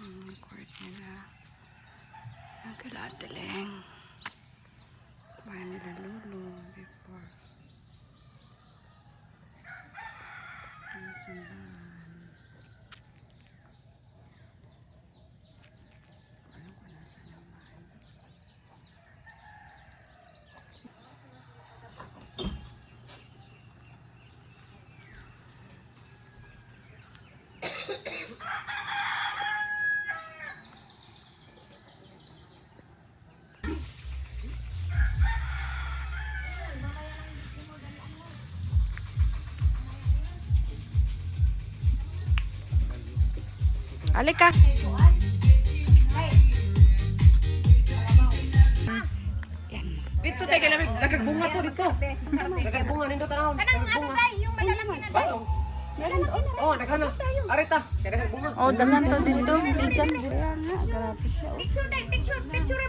Court nila. Ang kilateleng. Bayan nila Lulu before. Ang simbahan. Alam ko na saan yung bahay. Alika. Dito tayo kailan nagagbunga to dito. Nagagbunga nindo tanaw. Kanang ano tay, yung malalaki na tay. Oh, nagana. Arita, kaya nagagbunga. Oh, dagan to dito. Bigas dira nga. Grabe siya. Oh. Picture tay, picture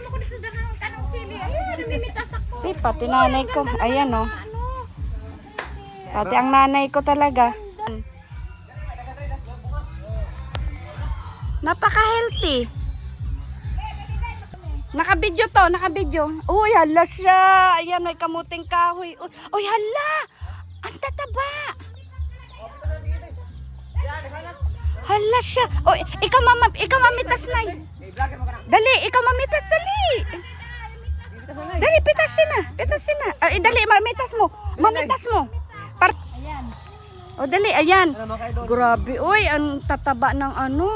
mo ko dito dagang kanang sili. Ayun, namimitas ako. Si pati nanay ko. Ayan oh. Ano? Pati ang nanay ko talaga. Napaka-healthy. Naka-video to, naka-video. Uy, hala siya. Ayan, may kamuting kahoy. Uy, hala. Ang tataba. Hala siya. Uy, ikaw mamitas na. Dali, ikaw mamitas, dali. Dali, pitasin na. Pitasin na. Ay, dali, mamitas mo. Mamitas mo. O, dali, ayan. Grabe, uy, ang tataba ng ano.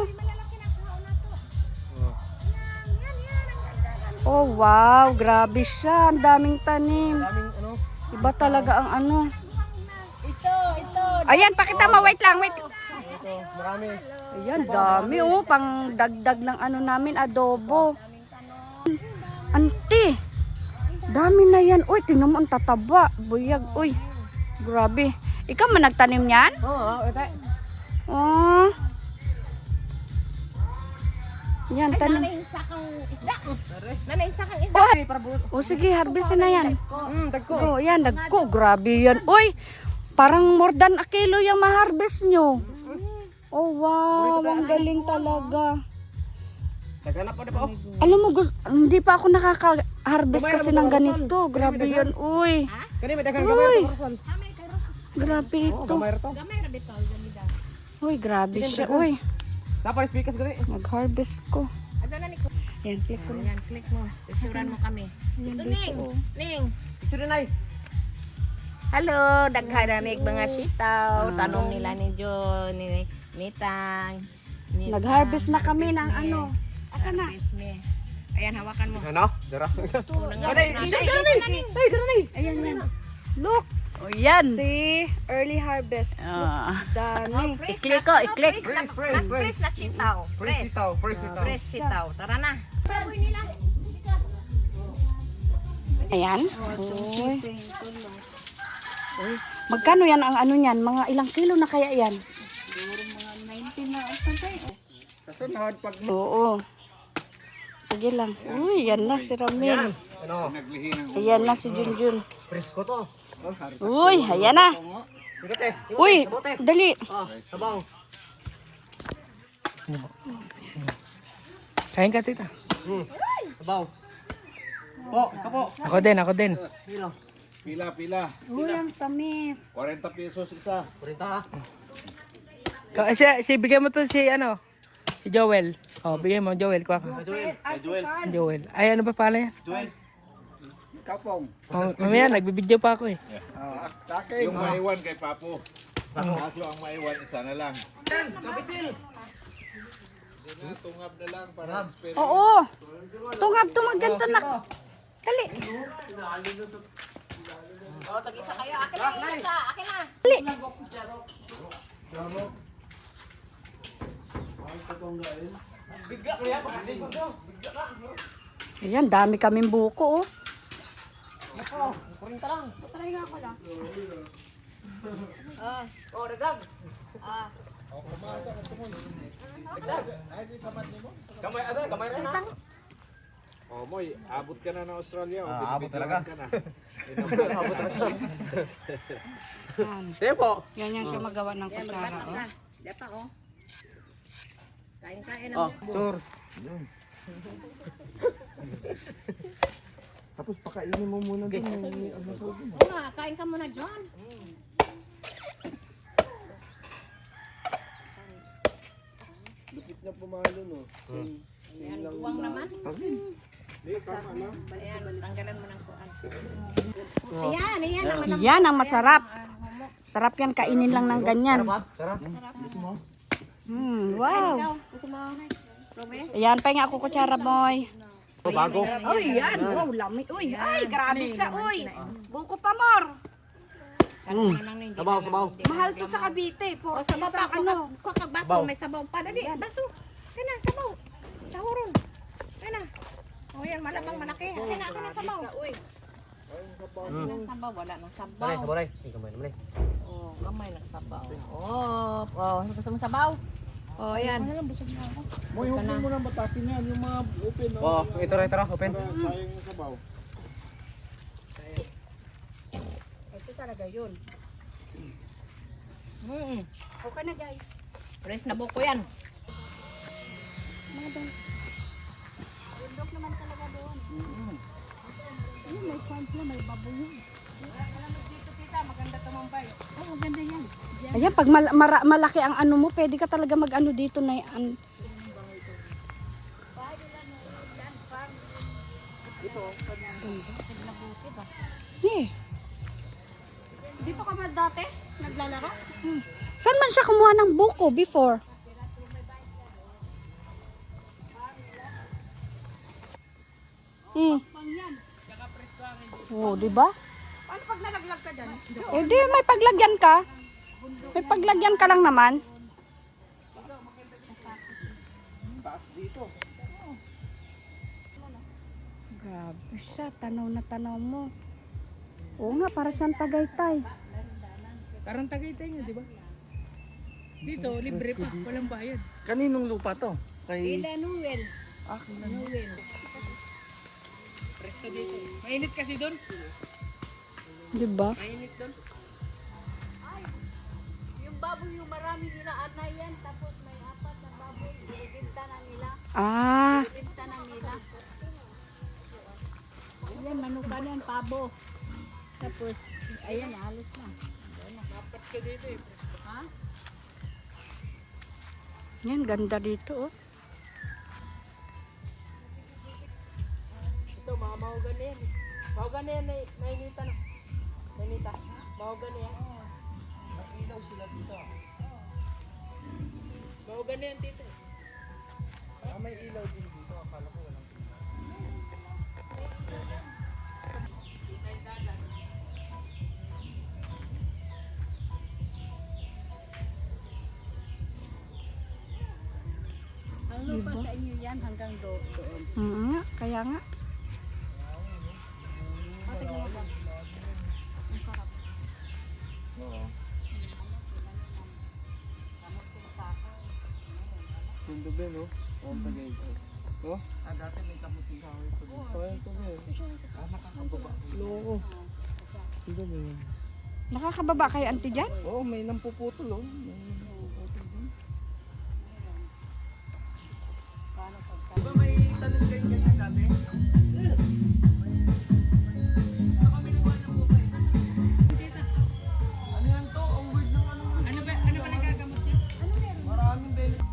Oh, wow. Grabe siya. Ang daming tanim. Daming ano? Iba talaga ang ano. Ito. Ayan, pakita mo. Wait lang, wait. Ito, marami. Ayan, dami. Oh, pang dagdag ng ano namin, adobo. Auntie, dami na yan. Uy, tingnan mo ang tataba. Buyag. Uy, grabe. Ikaw man nagtanim yan? Oo, ito. Oh. Yan, tanim. Nanainsa kang isda. Nanainsa kang isda. Oh, Para buo. oh, sige, harvestin na yan. Dagko. Oh, yan, nagko. Grabe yan. Uy, parang more than a kilo yung ma-harvest nyo. Oh, wow. Ang galing talaga. Nagana pa na pa. Alam mo, hindi pa ako nakaka-harvest kasi ng ganito. Grabe yan. Uy, Kani may daghang gamay to Rosan. grabe Oh, ito. gamay to. Gamay ra bitaw gamida. Uy, grabe siya. Uy, Dapat speakers gani. nag-harvest ko. Ado na ni ko. Yan, click ko na. Yan, click mo. Picturean mo kami. Yan, Ito dito. ning. Oh. Ning. Picture na. Hello, dagharamig mga sitaw. Tanong nila ni Jo, ni Nitang. Nag-harvest na kami ng ano. Asa na? Ayan, hawakan mo. Ano? Dara. Nangalis na. Ay, dara ni. Ayan yan. Look. Oh, yan. See? Early harvest. Dami. I-click ko, i-click. Fresh. Fresh na sitaw. Fresh sitaw. Fresh sitaw. Tara na. Ayan. Uy. Uy. Magkano yan ang ano niyan? Mga ilang kilo na kaya yan? Sa sunod pag Oo. Sige lang. Uy, yan na si Ramil. ano? Ayan na si Junjun. Fresh ko to. Uy, ayan na. Bigote. Uy, dali. Ah, sabaw. Kain ka, tita. Sabaw. Po, kapo. Ako din. Hilo. Pila. Uy, ang tamis. 40 pesos isa. Kurita ha. Bigyan mo to si Joel. Oh, bigyan mo, Joel. Kuha ka. Joel. Ay, ano ba pala yan? Kapong. Oh, mamaya, nagbibideo pa ako eh. Yung maiwan kay Papo. Kaso ang maiwan isa na lang. Kapitsil. Tungab na lang para special. Oo. Tungab tumaganda na. Dali. O, tag-isa kayo. Akin na, isa. Akin na. Dali. Ayan, dami kaming buko oh. Kurita lang. Oh, dagdag. Gamay rin ha. Oh, Moy, abot ka na ng Australia. Abot talaga. Ka na. Abot talaga. Yan. Tempo. Yan siya magawa ng kutsara oh. Diyan pa, oh. Oh, sure. Tapos pakainin mo muna din. Oo nga, kain ka muna dyan. Lupit niya pumalo, no? Ayan, buwang naman. Hindi, tama lang. Ayan, tanggalan mo ng kuan. Ayan, ayan naman ang Yan ang masarap. Sarap yan, kainin lang ng ganyan. Sarap. Wow. ikaw. Gusto mo? Robe? Ayan, pahinga ako kutsara, boy. Bago. Uy, yan. Wow, lami. Uy, ay, grabe siya, uy. Buko pa, mor. Sabaw, sabaw. Mahal to sa Cavite. O, sabaw pa. Kukag baso, may sabaw pa. Dali, baso. Kana, sabaw. Sahuron. Kana. O, yan, malabang malaki. Kana, kana, sabaw. Sabaw, wala nang sabaw. Sabaw, sabaw. Gamay naman eh. Oh, gamay ng sabaw. Oh, gusto mo sabaw? Oh, ayan. Moy, huwag mo muna batakin yan. Yung mga open, no? Oh, ito, open. Para sayang yung sabaw. Ito talaga yun. Okay na, guys. Press na buko yan. Ayan, pag malaki ang ano mo, pwede ka talaga mag-ano dito na yan. Eh, Dito ka ba dati? Naglalaro? saan man siya kumuha ng buko before? Oh, di ba? Paano pag nalaglag ka dyan? Eh di, may paglagyan ka. May paglagyan ka lang naman. Grabe siya, tanaw na tanaw mo. Oo nga, para siyang Tagaytay. Parang Tagaytay nga, di ba? Dito, libre pa. Walang bayad. Kaninong lupa to? Kay... Ila Noel. Noel. Presto dito. Mainit kasi doon. Di ba? Mainit doon. Yung baboy yung maraming inaanay yan. Tapos may apat na baboy. Ibinta na nila. Ah, Ibinta na nila. Ayan, manukan yan, pabo. Tapos, ayan, halos na. Mapat ka dito eh. Ha? yan, ganda dito oh. Ito, mga mahugan na yan. Mahugan na yan, nainita na. Nainita. Mahugan na yan. Nakilaw sila dito. Mahugan na yan dito. Ah, may ilaw din dito. Akala ko walang Ang lupa sa inyo yan hanggang doon. Nga, kaya nga. Sundo ba, no? Oo, Tagaytay. Oh? Ah, dati may kamuting kahoy ko dito. Sayang to ba, Ah, nakakababa. Loko. Sundo ba yun? Nakakababa kayo, auntie dyan? Oo, may nampuputol, oh. May nampuputol din. Di ba may tanong kayo ganyan dati? Ano yan to? Ang weird ng ano. Ano ba nagagamot niya? Maraming benefit.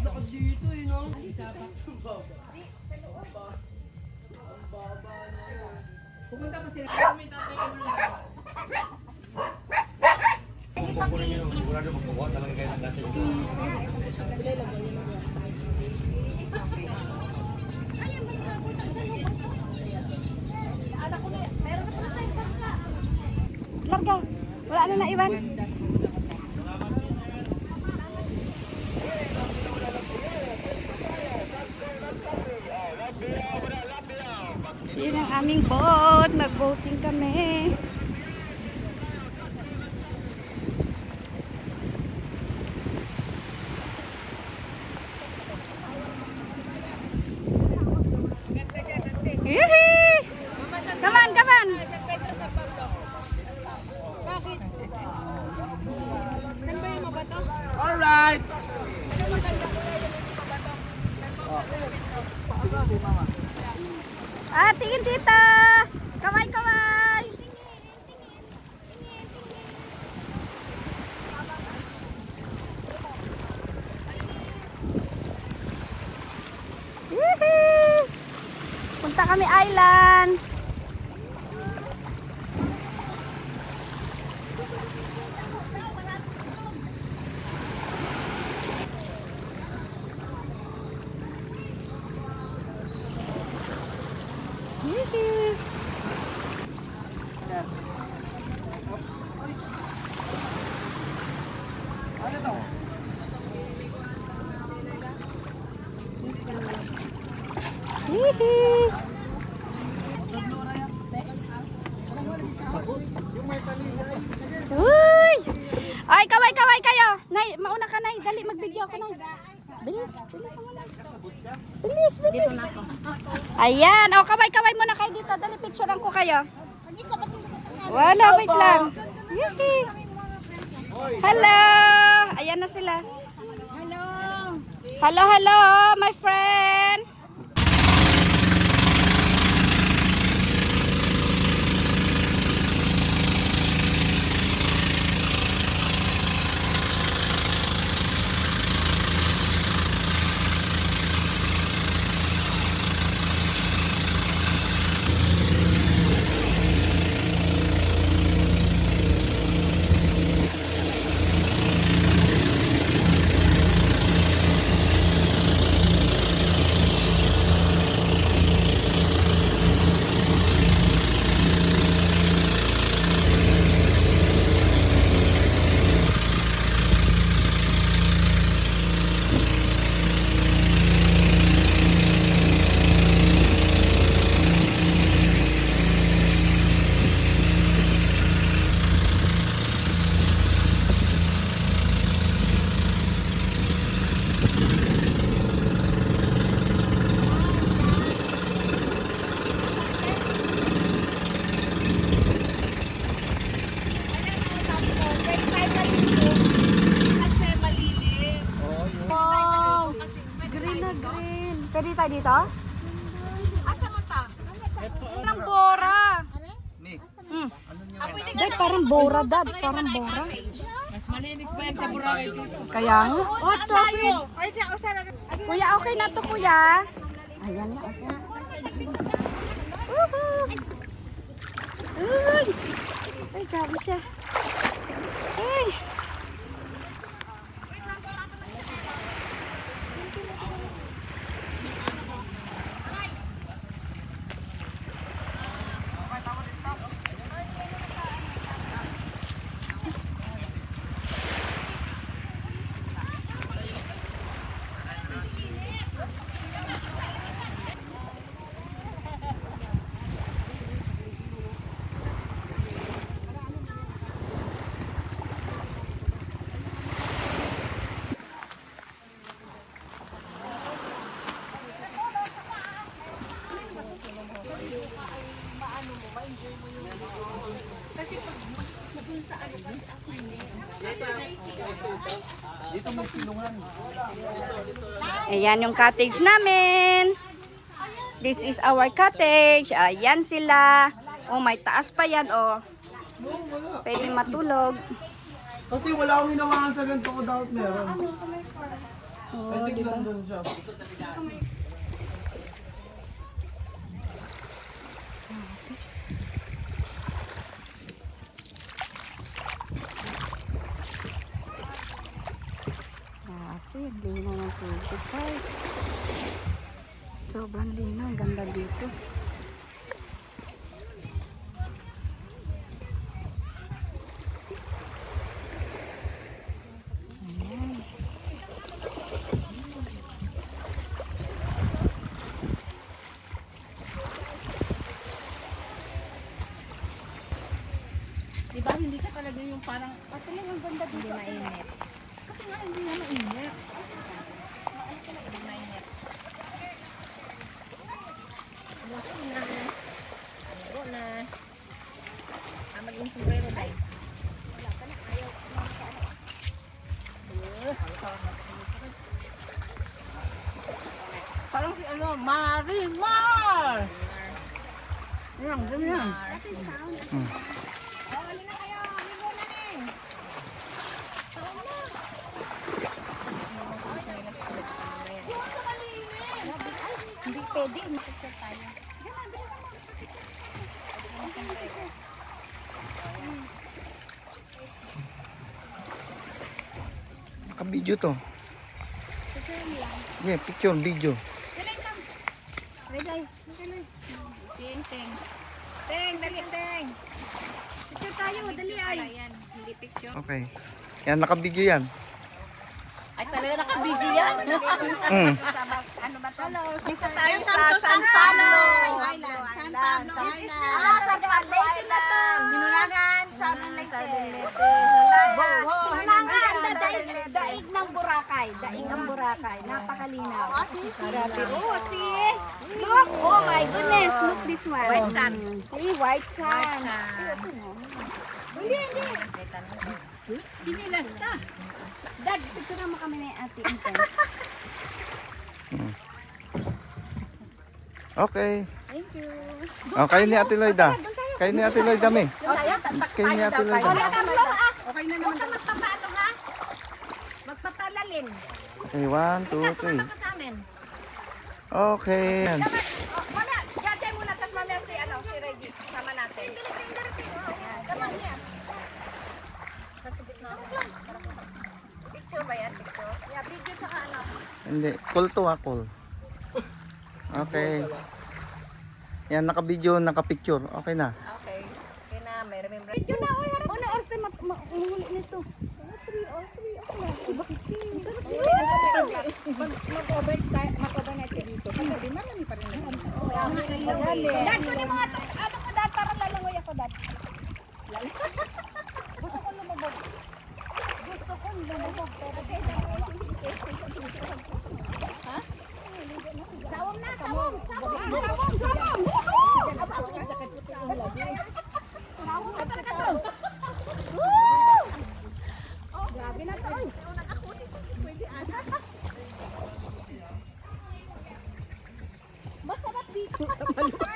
Takot dito, eh, no? Pupunta pa sila. May tatay ko lang. Larga. Wala na naiwan. Yun ang aming boat. Mag-boating kami. Yehey! Come on, come on! Bakit? Saan ba yung mabato? Alright! Tingin tita. Kaway, kaway. Yee! Punta kami island. Yee! Yee! Uy! Ay, kaway kayo. Nay, mauna ka, Nay. Dali, mag-video ako, Nay. Bilis, bilis mo na. Bilis, bilis. Ayan, o, kaway muna kayo dito. Dali, picturean ko kayo. Wala, wait lang. Yuhi. Hello! Ayan na sila. Hello, my friend. Pwede tayo dito? Asa mo ta? Parang bora. Ni, Dad, parang bora, Dad. Parang bora. Mas malinis pa yan sa Boracay dito. Kaya nga. Oh, chocolate. Kuya, okay na to, kuya. Ayan na, okay na. Woohoo! Uy! Ay, grabe siya. Ay! Ayan yung cottage namin. This is our cottage. Ayan sila. Oh, may taas pa yan, oh. Pwede matulog. kasi wala akong hinawakan sa ganito ko dapat meron. I think nandun siya. Grabe, linaw ng tubig, guys. Sobrang linaw. Ang ganda dito. Ayan. Diba hindi ka talaga yung parang, talagang ganda dito. Hindi mainit. Kasi nga hindi na mainit. Hindi mainit. Marimar! Oh, alin na kayo. Ligo na rin. Taon na. Hindi pwede. Makikita tayo. Naka-video to. Yeah, picture, video. Teng, dali, Teng. Picture tayo, dali ay. Hindi picture. Okay. Yan, naka-video yan. Ay, talaga naka-video yan. Mm. Ano ba to? Dito tayo sa San Pablo Island. San Pablo Island. San Pablo Island. Hinulangan, San Leyte. Hinulangan, daig ng Boracay. Daig ng Boracay. Napakalinaw. Oh, see? Look, oh my goodness. Look this one. White sand. See, white sand. Hindi. Sinilas na. Dad, picture naman kami ni Ate Intan. Okay. Thank you. Oh, kayo ni Ate Loida. Kayo ni Ate Loida, me. Kayo ni Ate Loida. Okay na naman. Huwag ka magpapaano ha? Magpapalalim. Okay, 1, 2, 3. Baka sa amin. Okay. Yan. Mamaya, judge muna. Tapos mamaya si Reggie. Sama natin. Come on, here. Picture ba yan? Picture? Yeah, video tsaka ano. Hindi. Call to ha, call. Okay. Yan, naka-video, naka-picture. Okay na. Okay. Okay na, may remember. Video na ako. Ano oras na mahuli nito? 3 or 3. Okay na. Bakit? Mag-overnight ka dito. Pagkabi, marami pa rin. Dad, kunin mga ano ko, Dad, para lalangoy ako, Dad. Gusto ko lumabog. Gusto ko lumabog. Ha? Sawang na, sawang. Sawang. Sawang na talaga to. Woo! Oh, grabe na to. Masarap dito.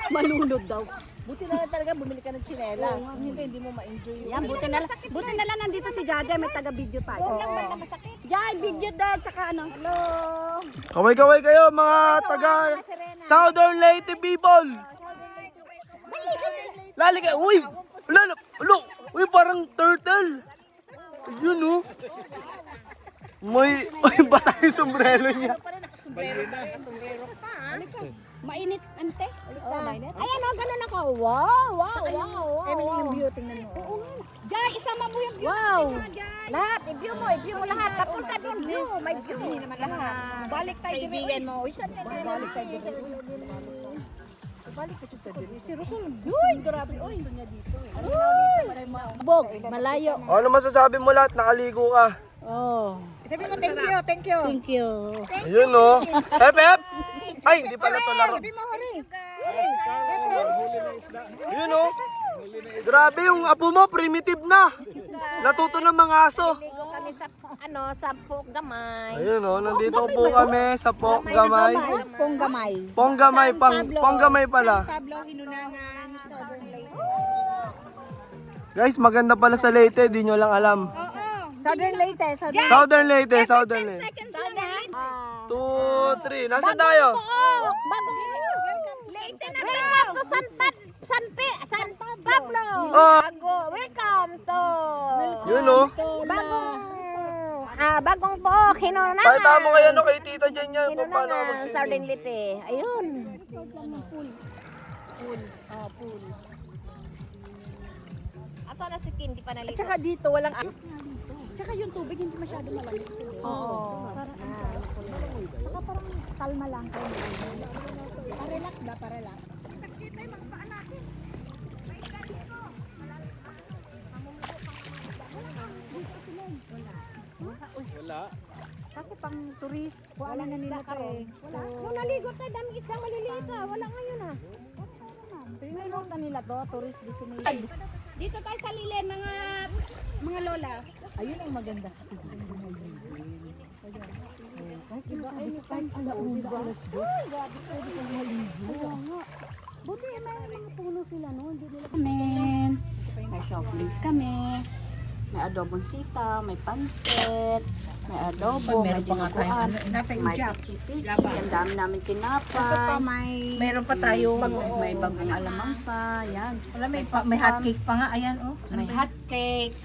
Malunod daw. Buti na lang talaga bumili ka ng tsinelas. Hindi mo ma-enjoy. Yan, buti na lang nandito si Jaja, may taga-video tayo. Jai, video dad, tsaka ano. Hello. Kaway-kaway kayo mga taga Southern Leyte people. Lali kayo. Uy! Look! Uy, parang turtle. Yun oh. May basa yung sombrero niya. Mainit, ante. Ayan o, ganun ako. Wow. Emily, yung view, tingnan mo. Oo nga. Jai, isama mo yung view. Wow. Lahat, i-view mo lahat. Papunta doon, view. May view. Balik tayo din. Kaibigan mo. Balik tayo din. Si Rosol. Uy, grabe. Uy. Bog, malayo. Ano masasabi mo lahat? Nakaligo ka. Oh. Sabi mo, thank you. Thank you. Ayun oh. Hep! Ay, hindi pala to laro. Sabi mo, huli. Yun oh. Grabe yung apo mo, primitive na. Natuto ng mga aso. Ligo kami sa, sa gamay. Ayun oh, nandito po kami sa Ponggamay. Ponggamay. Ponggamay pala. Pablo, Hinunangan, Southern Leyte. Guys, maganda pala sa Leyte, di nyo lang alam. Southern Leyte. Southern Leyte. Seconds lang ha. 2, 3. Nasaan tayo? Leyte na welcome to San Pablo. Oh, Welcome to yun oh. bagong po, Hinunangan. Pakita mo kayo no kay Tita Jen yan kung paano ako Hinunangan, Southern mag-swimming. Leyte. Ayun. Asa na si Kim, di pa nalito. Tsaka dito, walang... Tsaka yung tubig, hindi masyado malamig. Oo. Saka parang kalma lang. Parelax ba? Parelax. Wala. Kasi pang turist, wala na nila karon. Wala. Nung naligo tayo, dami isang maliliit ah. Wala ngayon ah. Meron na nila to, tourist destination. Dito tayo sa Lilen, mga lola. Ayun ang maganda. Buti may mga puno sila no, hindi nila kamen. May soft drinks kami. May adobong sita, may pansit, may adobo, may dinuguan, may pichi-pichi, ang dami namin tinapay. Meron pa tayong May bagong alamang pa, yan. may hot cake pa nga, ayan oh. May hot cake.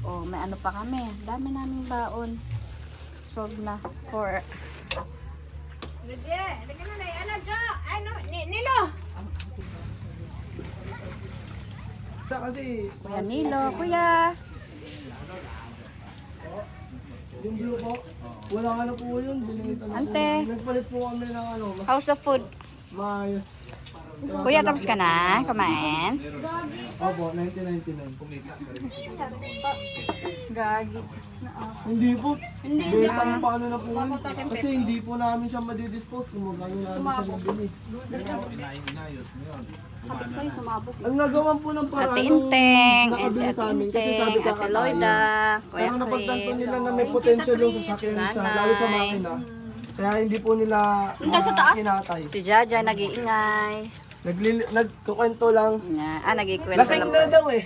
Oh, may ano pa kami. Dami naming baon. Solve na for Kasi Kuya Nilo, Kuya. yung blue po, wala ano po yun. Binigita na Ante. po. Nagpalit po kami ng ano, mas How's the food? maayos. Kuya, tapos ka na? Kumain? Opo, 1999. Gagi. Hindi po. Hindi pa. Paano na po kami? Kasi hindi po namin siya madidispose kung magkano namin siya nabili. Sabi ko sa'yo, sumabog. Ang nagawan po ng paraan Ate nung Inteng, and si nakabili Ate sa amin. Kasi sabi Inteng, Ate kakatayo. Loida, Kuya Kaya napagtanto Chris. nila na may potential yung sasakyan sa lalo sa makina. Kaya hindi po nila Sa taas? kinatay. Si Jaja nag-iingay. Nagkukwento lang. Nag-ikwento Lasing lang. na daw eh.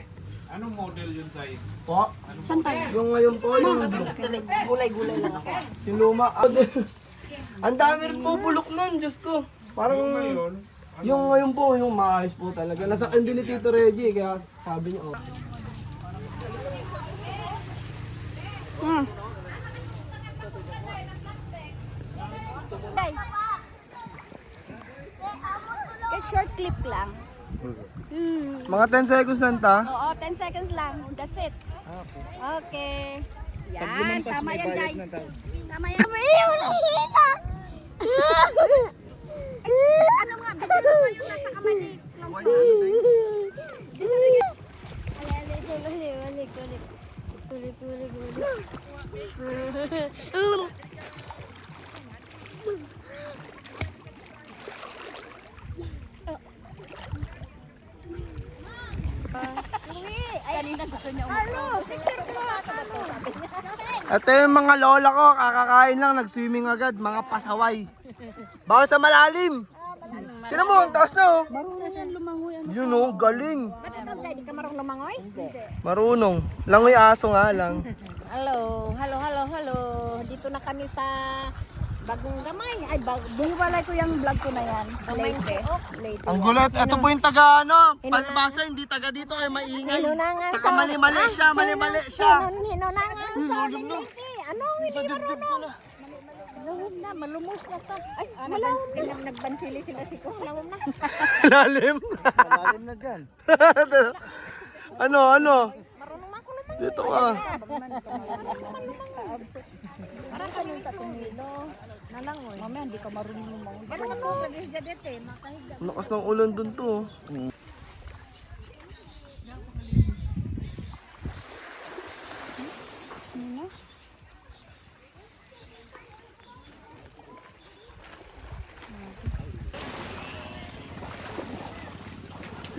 Anong model yun tayo? Po? Saan tayo? Yung ngayon po, yung Gulay-gulay lang ako. yung luma. Ang dami rin po bulok nun, Diyos ko. Parang yung ngayon po, yung maayos po talaga. Nasakyan din ni Tito Reggie, kaya sabi niya, oh. Hmm. Short clip lang. Mga 10 seconds lang ta. Oo, 10 seconds lang. That's it. Okay. Yan, tama yan, Jai. Tama yan. Ano nga, bigyan mo yung nasa kamay ni Kanina gusto niya Ito yung mga lola ko, kakakain lang, nag-swimming agad, mga pasaway. Bawal sa malalim. Tinan mo, ang taas na oh. Marunong yan lumangoy. Yun oh, galing. Ba't ikaw, Jai? Di ka marunong lumangoy? Hindi. Marunong. Langoy aso nga lang. Hello. Dito na kami sa Bagong Gamay. Ay, bumibalik ko yung vlog ko na yan. Late. Ang gulat, ito po yung taga ano, palibasa, hindi taga dito kay maingay. Taga mali-mali siya, mali-mali siya. Hinunangan sa Liti. Ano? Sa dibdib ko na. Malawom na, malumos na to. Ay, malawom na. Nagbansili sila si ko. Malawom na. Lalim. Malalim na dyan. ano? Marunong na ako naman. Dito ka. Parang kanyang tatumilo. Nalangoy. Mamaya, hindi ka marunong lumangoy. Pero ako, mag-higa dito eh. Makahiga. Lakas ng ulan dun to.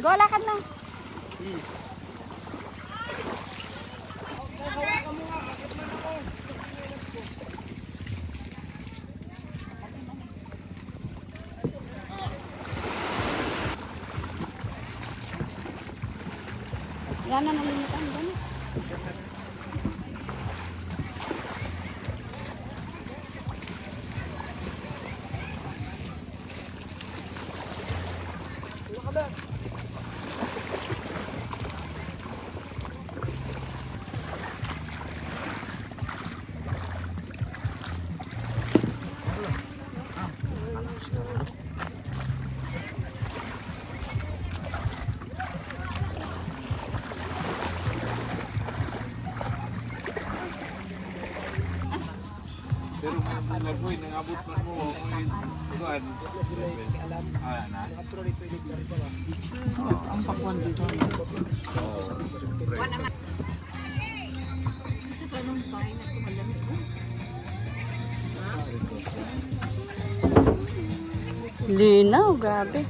Go, lakad na. Yan na nalimitan. Yan na. Pero may lagoy, nangabot na mo. Kuan. Ah, na. Ang sakwan dito. Linaw, grabe.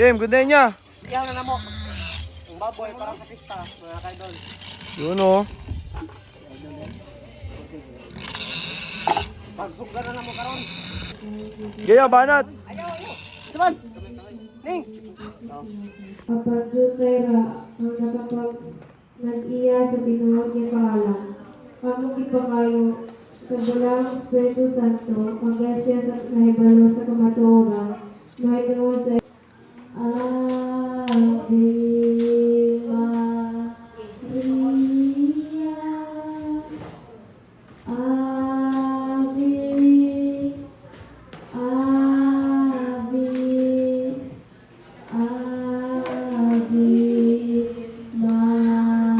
Game, good day niya. Iyaw na namo. Ang baboy para sa pista, mga kaidol. Yun oh. Pagsugla na namo karon. Gaya, banat. Saban. Ning. Ang pagdutera ang nakapag nag-iya sa tinuod niya kahalang. Among ipakayo sa bulang Espiritu Santo, ang grasya sa nahibalo sa kamatuoran, mahitungod sa Ave Maria, Ave, Ave, Ave Maria.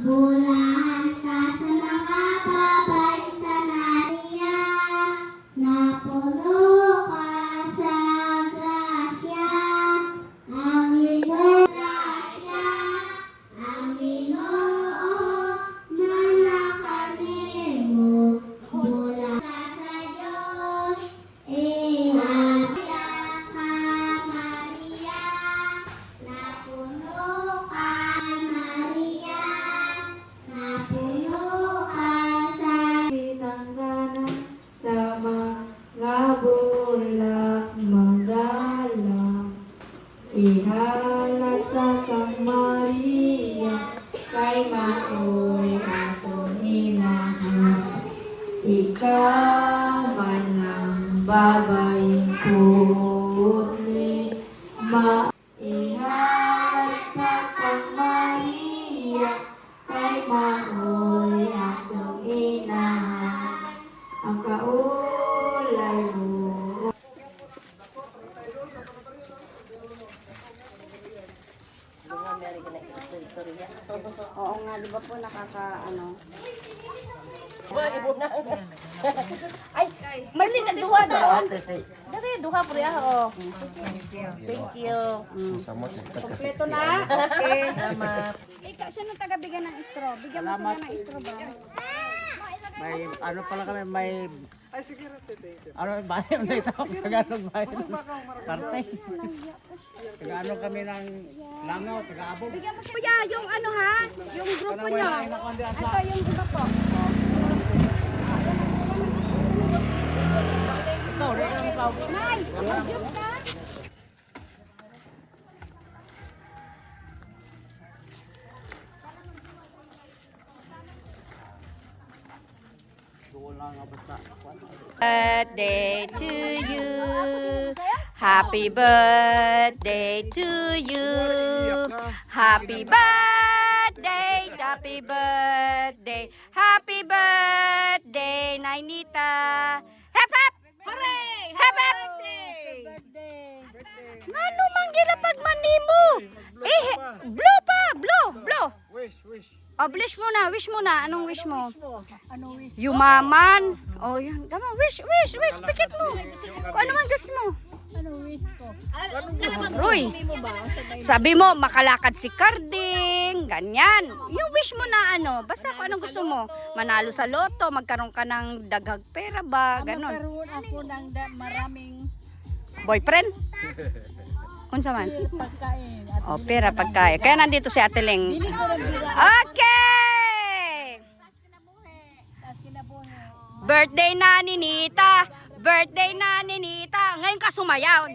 Bulahan ka sa mga babay tanariya, napuno ka sa grasya, ang Ginoo grasya, ang Ginoo manakanimo, bulahan ka sa Diyos, ihaya ka Maria, napuno ka Maria, napuno ka sa Tinangganan sa mga bulak magalang, ihalata kang Maria, kay maoy atong inahan. Ikaw man ang babayeng puli, ihalata kang Maria, kay maoy atong inahan. Ang kaulay mo. Oo nga, di ba po ano? Ay, mali na duha doon. Dari duha po riya oh. Thank you. Kompleto na? Okay. Salamat. Ikaw, sino taga-bigyan ng straw? Bigyan mo sila ng straw ba? May ano pala kami, may... Ay, sige rin, ano, bayan sa ito? Tagalog bayan. Karte. Tagalog kami ng langaw, taga-abog. Bigyan mo sila. Yung ano ha? Yung grupo nyo. Ito yung iba po. Ikaw, di ka ng ikaw. Nay, mag-juice ka? Birthday to you. Happy birthday to you. Happy birthday, happy birthday, happy birthday, Nainita. Hep hep! Hooray! Hep hep! Ngano manggila pagmanimo? Blow pa, blow, blow. Wish. Oh, wish mo na. Anong wish mo? Yumaman. Oh, yan. Tama, wish. Pikit mo. Kung ano man gusto mo. Roy, sabi mo, makalakad si Carding, ganyan. Yung wish mo na ano, basta kung anong gusto mo. Manalo sa loto, magkaroon ka ng daghag pera ba, ganon. Magkaroon ako ng maraming Boyfriend? Unsa man? pagkain. At Oh, pera pagkain. Kaya nandito si Ate Ling. hindi ko rin bira. Okay! Tapos kinabuhi. Birthday na ni Nita. Birthday na ni Nita. Ngayon ka sumayaw.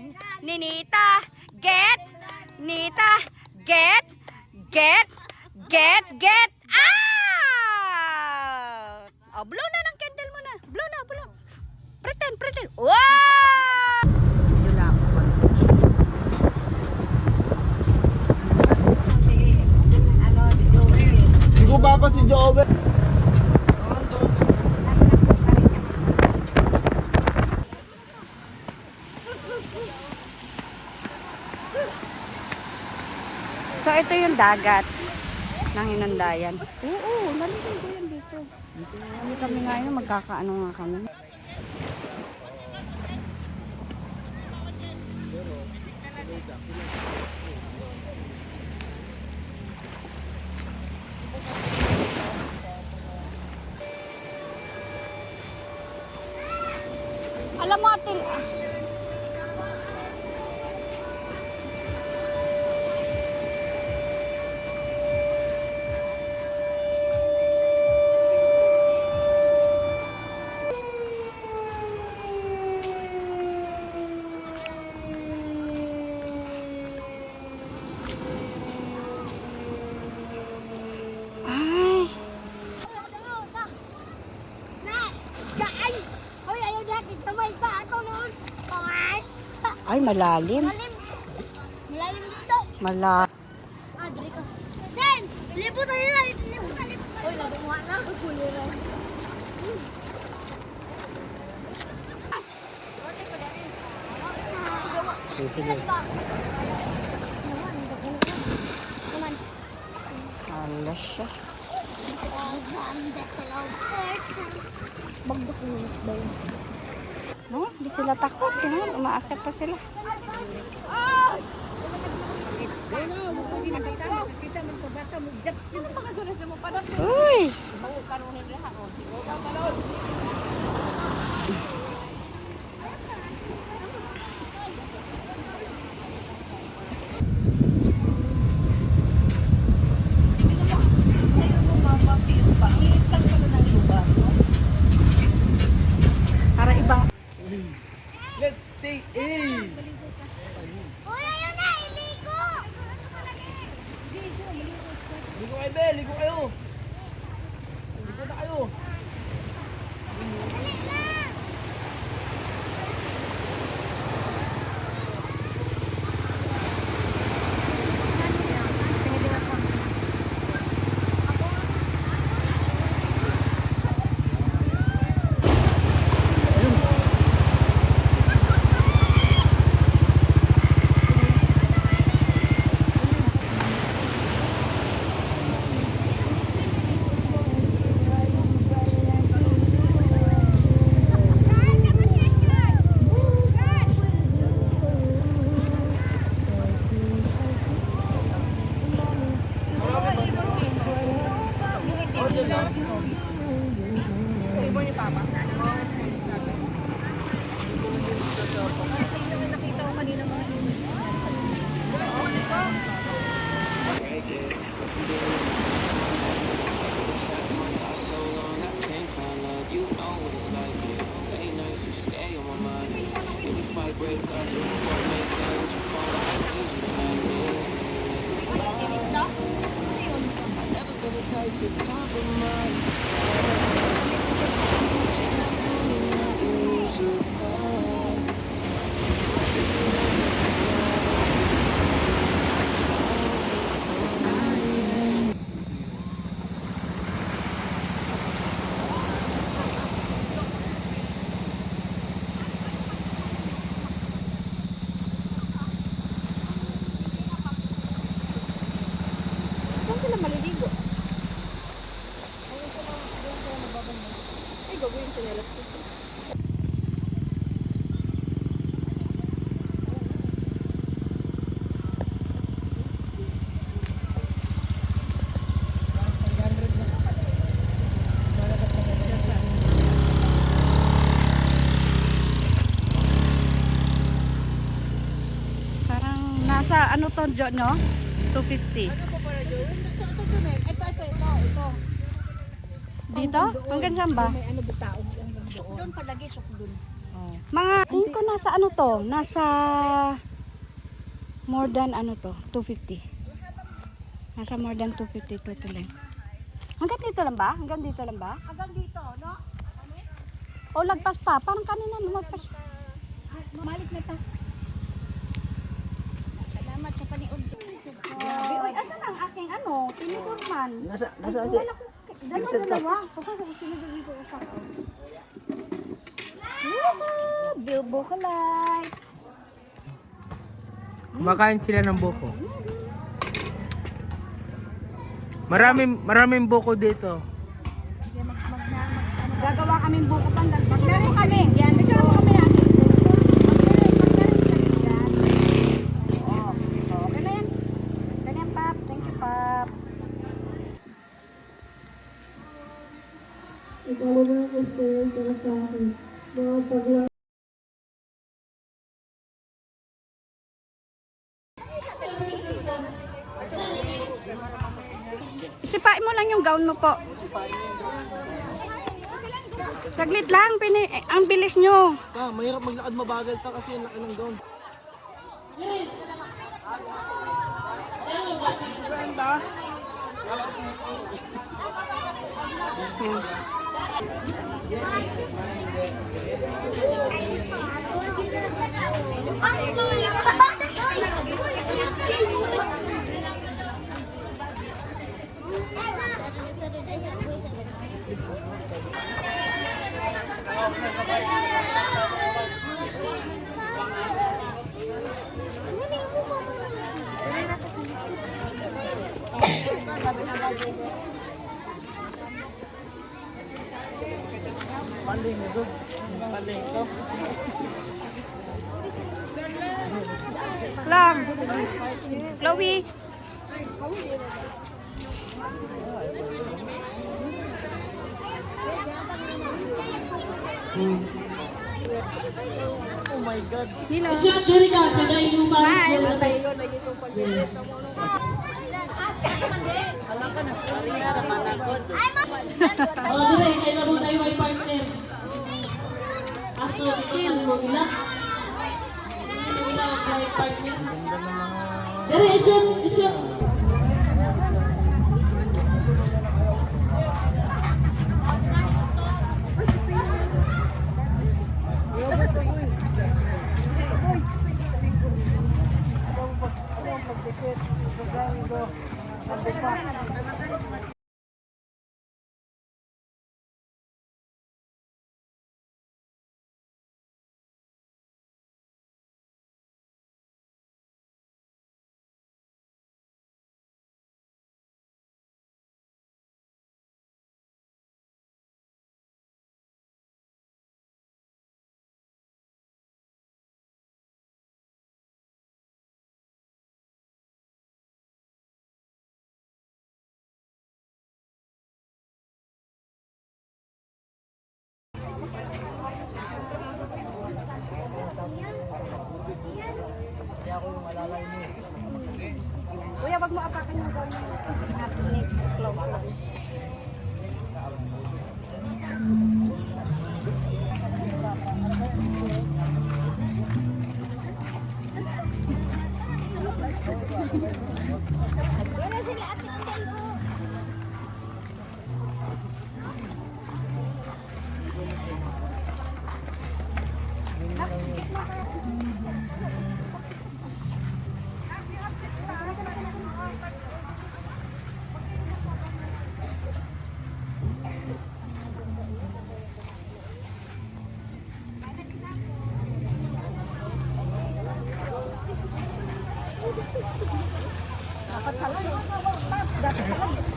Ni Nita. Get. Nita. Get. Out. Oh, blow na ng candle mo na. Blow na. Pretend. Wow! Hindi ko ba si Joel? So, ito yung dagat ng Inundayan. Oo, naliligo yan dito. Hindi kami ngayon, magkakaano nga kami. Ay, malalim. Malalim dito. Malalim. Ah, dali ka. Den, libo tayo na. Libo ka, libo ka. Uy, lagi mo na. Kuliran. Hala siya. Bagdok mo ba yun? No, di sila takot. Tingnan, umaakit pa sila. Uy! Para ibang Let's say A! Uy, ayun na, iligo! Ligo kayo, be! Ligo kayo! Ligo na kayo! Dali lang! Saan sila maliligo? Ay, gagawin sa nelas ko. parang nasa ano to, Jo, no? 250. Ito. Dito? Hanggang saan ba? May ano ba tao? Doon palagi, doon. Mga, tingin ko nasa ano to? Nasa more than ano to? 250. Nasa more than 250 to lang. Hanggang dito lang ba? Hanggang dito lang ba? Hanggang dito, no? O lagpas pa? Parang kanina lumagpas. Malik na ta. Salamat sa paniod. Grabe, oy, asan ang aking ano? Tinidorman. Nasaan siya? Dalawa. Sinagaligo sa ako. Bilbo kalay. Kumakain sila ng buko. Maraming buko dito. Gagawa kaming buko pandan. Magdari kami. Yan, dito mo kami yan. Okay na yan. Ganyan, Pap. Thank you, Pap. Ikalimang misteryo sa akin. Mga paglang Isipain mo lang yung gown mo po. Saglit lang, ang bilis nyo. Mahirap maglakad, mabagal ka kasi ang laki ng gown. Yan. Lang. Chloe. Siya, diri ka, pinainuman. Oh, diri, kailan mo tayo may partner. Aso, ito mo ila. Ila may partner. Diri, isyo. Kuya, wag mo apakan yung goal mo.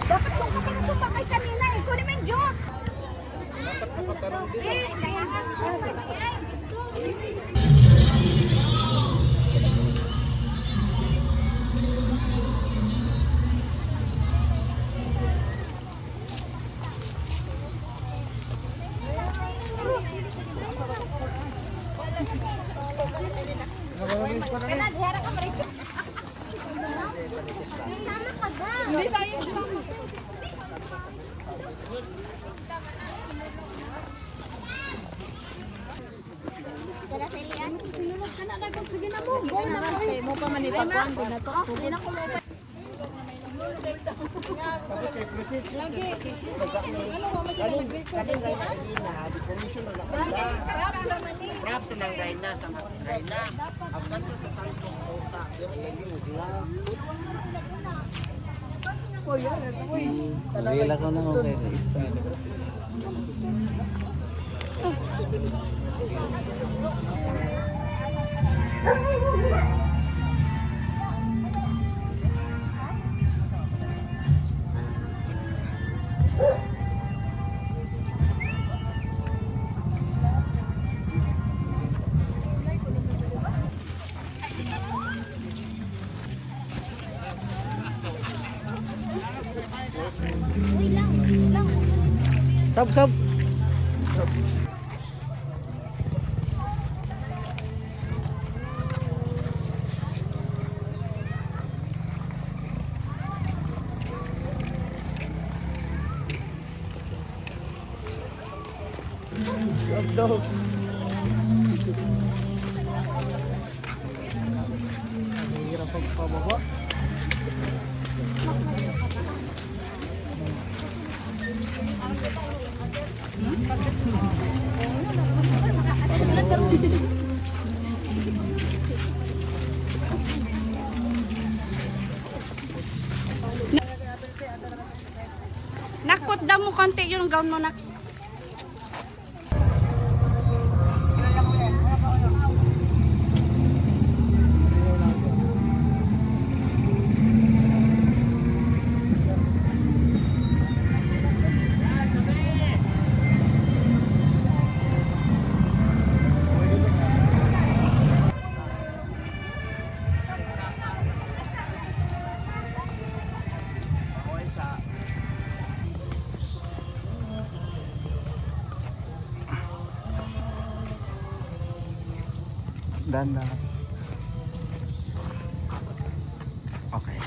Dapat kung kapag sumakay kanina eh. Kunin mo yung juice. Kaya nga. Sama ka ba? Hindi tayo. Tara sa Elian. Sinulog ka na agad sa ginabong. Go na mo. Mo pa manipagkuhan ko na to. Hindi na ko mo pa. Props ng Reyna sa Reyna. Ang kanto sa Santos Osa. Nagila ko na okay. Sab. Sab daw. Hirap pagpababa. konti yung gown mo na. Dan. Okay.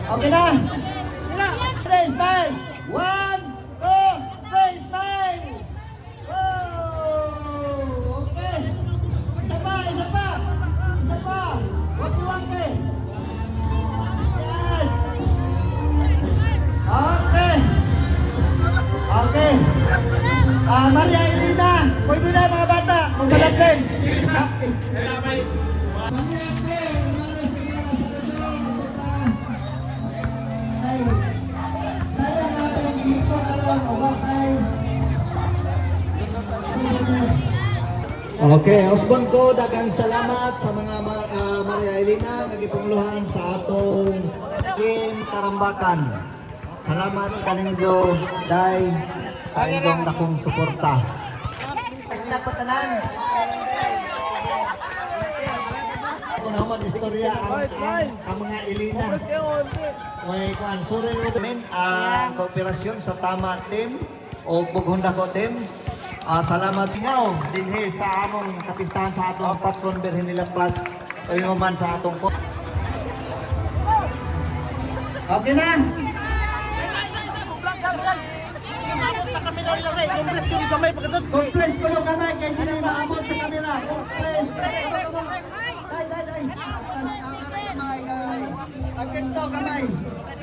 Okay na? Three, smile! 1, 2, 3, smile! Oh! Okay! Isa pa! Waki-waki! Yes! Okay! Maria Elena, pwede na mga bata, magbalapin! Okay, usbon ko daghang salamat sa mga Maria Elena nagipungluhan sa atong team Tarambakan. Salamat kaninyo dai sa inyong dakong suporta. Sa patanan. Ako na man istorya ang mga Elena. May kuansurin mo din ang kooperasyon sa Tama Team o Bughonda ko Team. Salamat nga dinhi sa among kapistahan sa atong patron Birhen Nilampas o yung man sa atong po. Okay na? Sa kamera nila sa compress ko yung kamay pagkatod. Compress ko yung kamay kaya hindi na maamot sa kamera. Compress. Agad to kamay.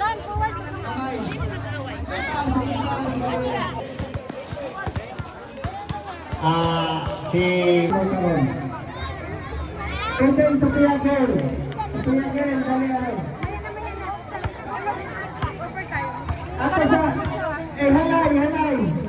Kamay. Si Captain Sophia Girl. Sophia Girl, dali. Halay, halay.